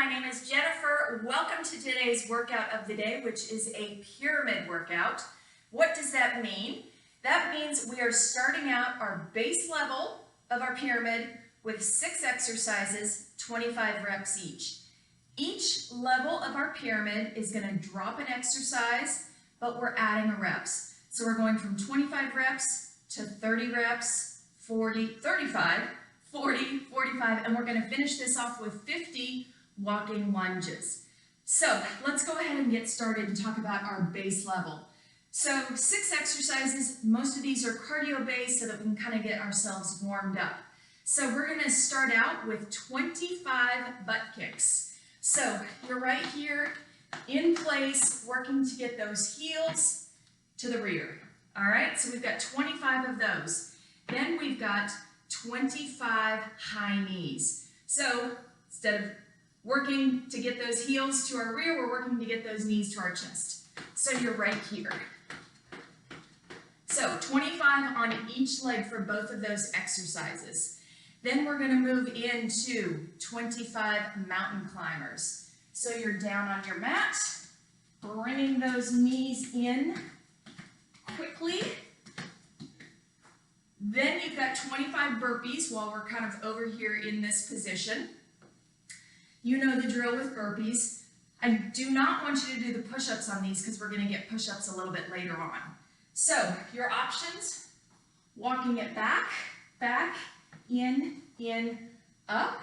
my name is Jennifer. Welcome to today's workout of the day, which is a pyramid workout. What does that mean? That means we are starting out our base level of our pyramid with 6 exercises, 25 reps each. Each level of our pyramid is going to drop an exercise, but we're adding a reps. So we're going from 25 reps to 30 reps, 40, 35, 40, 45, and we're going to finish this off with 50 walking lunges. So let's go ahead and get started and talk about our base level. So 6 exercises, most of these are cardio based so that we can kind of get ourselves warmed up. So we're going to start out with 25 butt kicks. So you're right here in place, working to get those heels to the rear. All right, so we've got 25 of those. Then we've got 25 high knees. So instead of working to get those heels to our rear, we're working to get those knees to our chest. So you're right here. So 25 on each leg for both of those exercises. Then we're going to move into 25 mountain climbers. So you're down on your mat, bringing those knees in quickly. Then you've got 25 burpees while we're kind of over here in this position. You know the drill with burpees. I do not want you to do the push-ups on these because we're going to get push-ups a little bit later on. So your options, walking it back, in, up.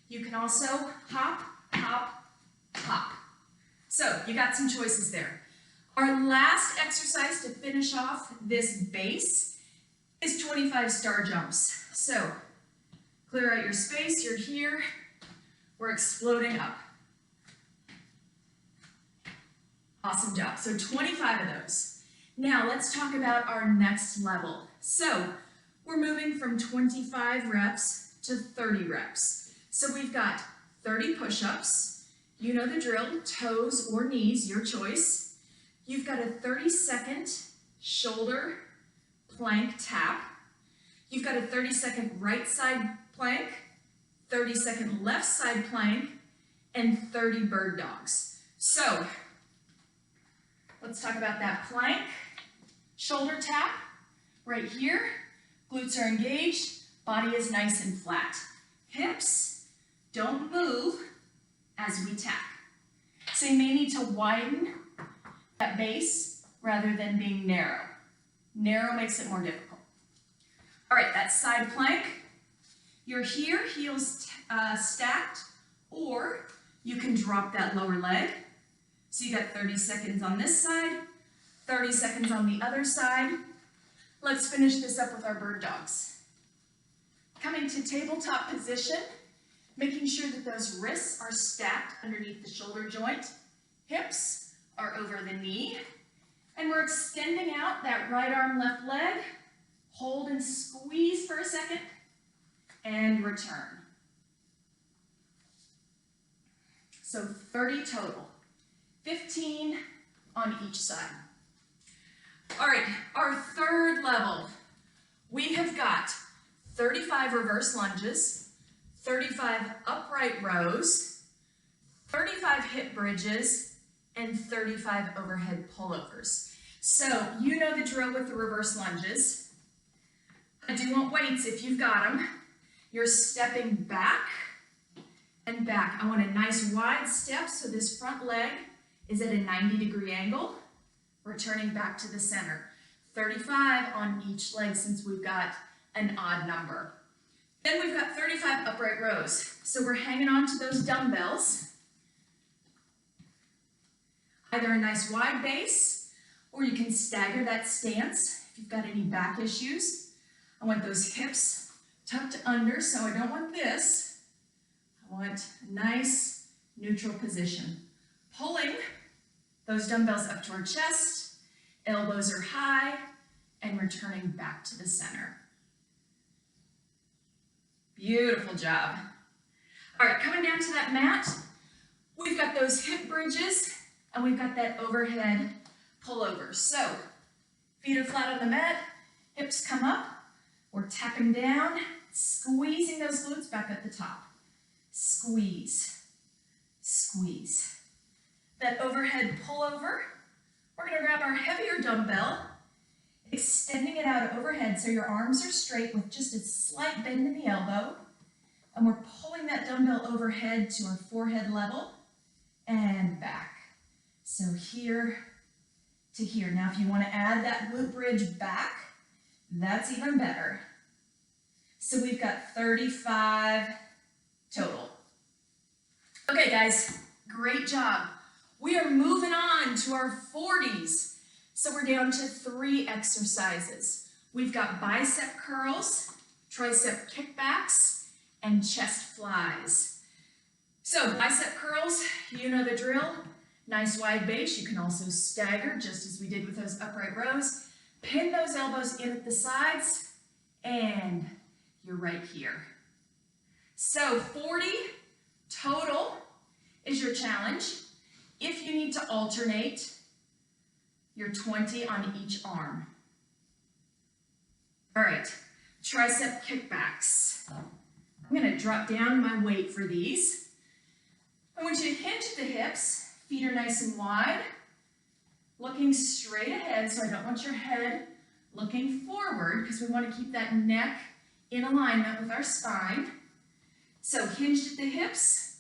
You can also hop, hop, hop. So you got some choices there. Our last exercise to finish off this base is 25 star jumps. So clear out your space, you're here. We're exploding up. Awesome job. So 25 of those. Now let's talk about our next level. So we're moving from 25 reps to 30 reps. So we've got 30 push-ups. You know the drill, toes or knees, your choice. You've got a 30-second shoulder plank tap. You've got a 30-second right side plank, 30-second left side plank, and 30 bird dogs. So let's talk about that plank. Shoulder tap right here. Glutes are engaged. Body is nice and flat. Hips don't move as we tap. So you may need to widen that base rather than being narrow. Narrow makes it more difficult. All right, that side plank. You're here, heels stacked, or you can drop that lower leg. So you got 30 seconds on this side, 30 seconds on the other side. Let's finish this up with our bird dogs. Coming to tabletop position, making sure that those wrists are stacked underneath the shoulder joint. Hips are over the knee. And we're extending out that right arm, left leg. Hold and squeeze for a second. And return. So 30 total. 15 on each side. All right, our third level. We have got 35 reverse lunges, 35 upright rows, 35 hip bridges, and 35 overhead pullovers. So you know the drill with the reverse lunges. I do want weights if you've got them. You're stepping back and back. I want a nice wide step so this front leg is at a 90-degree angle. Returning back to the center. 35 on each leg since we've got an odd number. Then we've got 35 upright rows. So we're hanging on to those dumbbells. Either a nice wide base, or you can stagger that stance if you've got any back issues. I want those hips tucked under, so I don't want this. I want a nice neutral position. Pulling those dumbbells up to our chest, elbows are high, and returning back to the center. Beautiful job. All right, coming down to that mat, we've got those hip bridges, and we've got that overhead pullover. So, feet are flat on the mat, hips come up, we're tapping down, squeezing those glutes back at the top. Squeeze, squeeze. That overhead pullover, we're gonna grab our heavier dumbbell, extending it out overhead so your arms are straight with just a slight bend in the elbow. And we're pulling that dumbbell overhead to our forehead level and back. So here to here. Now if you want to add that glute bridge back, that's even better. So we've got 35 total. Okay guys, great job. We are moving on to our 40s. So we're down to 3 exercises. We've got bicep curls, tricep kickbacks, and chest flies. So bicep curls, you know the drill. Nice wide base. You can also stagger, just as we did with those upright rows. Pin those elbows in at the sides, and you're right here. So 40 total is your challenge. If you need to alternate, you're 20 on each arm. All right, tricep kickbacks. I'm gonna drop down my weight for these. I want you to hinge at the hips. Feet are nice and wide, looking straight ahead, so I don't want your head looking forward because we want to keep that neck in alignment with our spine. So hinged at the hips,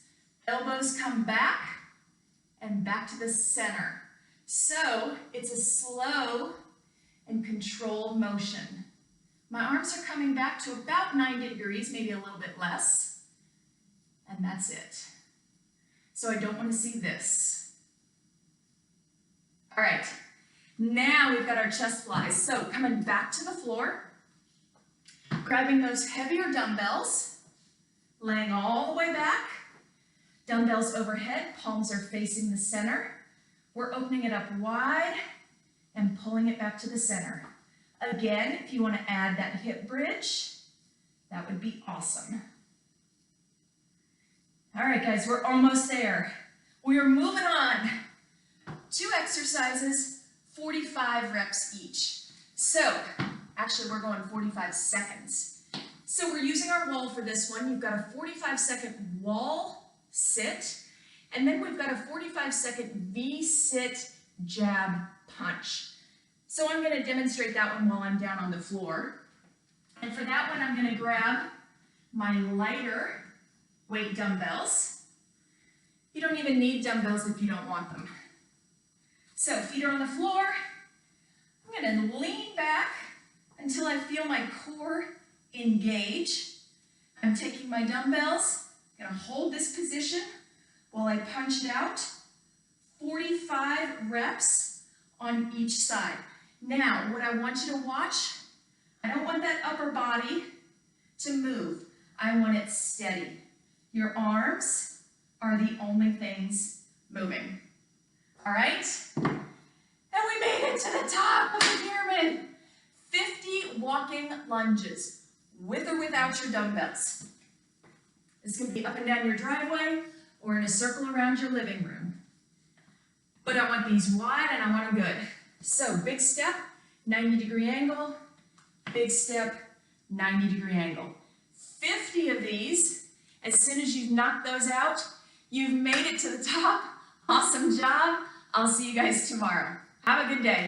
elbows come back and back to the center. So it's a slow and controlled motion. My arms are coming back to about 90 degrees, maybe a little bit less, and that's it. So I don't want to see this. All right, now we've got our chest flies. So coming back to the floor, grabbing those heavier dumbbells, laying all the way back, dumbbells overhead, palms are facing the center. We're opening it up wide and pulling it back to the center. Again, if you want to add that hip bridge, that would be awesome. All right, guys, we're almost there. We are moving on. 2 exercises, 45 reps each. So, actually, we're going 45 seconds. So we're using our wall for this one. You've got a 45-second wall sit, and then we've got a 45-second V-sit jab punch. So I'm going to demonstrate that one while I'm down on the floor. And for that one, I'm going to grab my lighter weight dumbbells. You don't even need dumbbells if you don't want them. So feet are on the floor. I'm going to lean back until I feel my core engage. I'm taking my dumbbells. I'm going to hold this position while I punch it out. 45 reps on each side. Now, what I want you to watch, I don't want that upper body to move. I want it steady. Your arms are the only things moving. All right? And we made it to the top of the pyramid. 50 walking lunges, with or without your dumbbells. This can be up and down your driveway or in a circle around your living room. But I want these wide and I want them good. So big step, 90-degree angle, big step, 90-degree angle. 50 of these. As soon as you've knocked those out, you've made it to the top. Awesome job. I'll see you guys tomorrow. Have a good day.